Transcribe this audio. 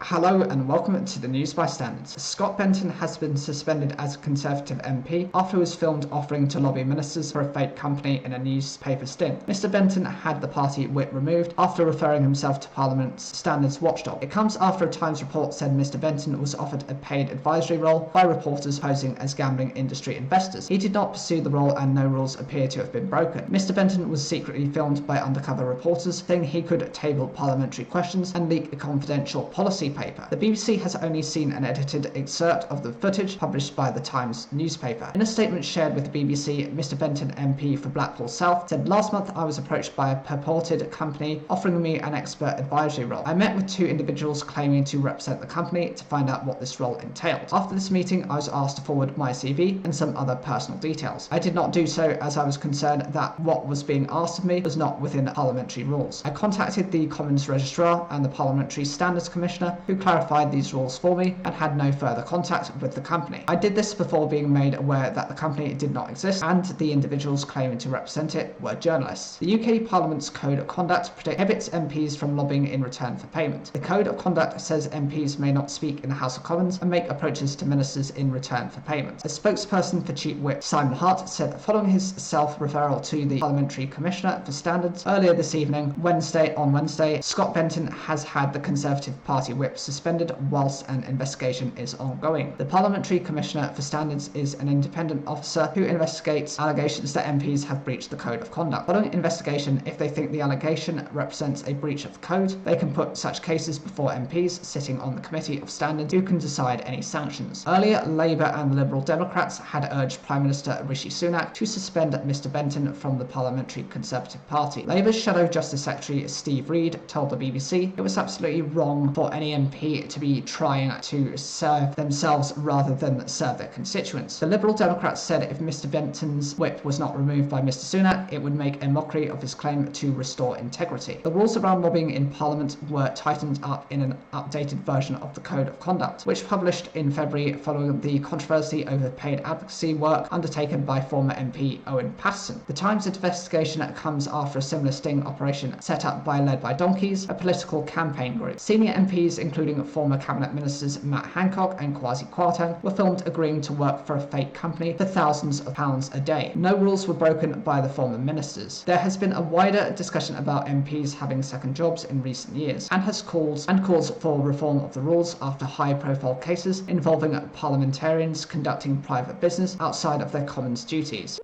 Hello and welcome to the News by Standards. Scott Benton has been suspended as a Conservative MP after he was filmed offering to lobby ministers for a fake company in a newspaper stint. Mr Benton had the party whip removed after referring himself to Parliament's standards watchdog. It comes after a Times report said Mr Benton was offered a paid advisory role by reporters posing as gambling industry investors. He did not pursue the role and no rules appear to have been broken. Mr Benton was secretly filmed by undercover reporters saying he could table parliamentary questions and leak a confidential policy paper. The BBC has only seen an edited excerpt of the footage published by the Times newspaper. In a statement shared with the BBC, Mr Benton, MP for Blackpool South, said, "Last month I was approached by a purported company offering me an expert advisory role. I met with two individuals claiming to represent the company to find out what this role entailed. After this meeting I was asked to forward my CV and some other personal details. I did not do so as I was concerned that what was being asked of me was not within parliamentary rules. I contacted the Commons Registrar and the Parliamentary Standards Commissioner, who clarified these rules for me and had no further contact with the company. I did this before being made aware that the company did not exist and the individuals claiming to represent it were journalists." The UK Parliament's Code of Conduct prohibits MPs from lobbying in return for payment. The Code of Conduct says MPs may not speak in the House of Commons and make approaches to ministers in return for payment. A spokesperson for Chief Whip Simon Hart said following his self-referral to the Parliamentary Commissioner for Standards earlier this evening, Wednesday, Scott Benton has had the Conservative Party whip suspended whilst an investigation is ongoing. The Parliamentary Commissioner for Standards is an independent officer who investigates allegations that MPs have breached the Code of Conduct. Following investigation, if they think the allegation represents a breach of the code, they can put such cases before MPs sitting on the Committee of Standards, who can decide any sanctions. Earlier, Labour and the Liberal Democrats had urged Prime Minister Rishi Sunak to suspend Mr Benton from the Parliamentary Conservative Party. Labour's Shadow Justice Secretary Steve Reed told the BBC it was absolutely wrong for any MP to be trying to serve themselves rather than serve their constituents. The Liberal Democrats said if Mr Benton's whip was not removed by Mr Sunak, it would make a mockery of his claim to restore integrity. The rules around lobbying in Parliament were tightened up in an updated version of the Code of Conduct, which published in February following the controversy over paid advocacy work undertaken by former MP Owen Paterson. The Times investigation comes after a similar sting operation set up by Led by Donkeys, a political campaign group. Senior MPs, including former cabinet ministers Matt Hancock and Kwasi Kwarteng, were filmed agreeing to work for a fake company for thousands of pounds a day. No rules were broken by the former ministers. There has been a wider discussion about MPs having second jobs in recent years and calls for reform of the rules after high-profile cases involving parliamentarians conducting private business outside of their Commons duties.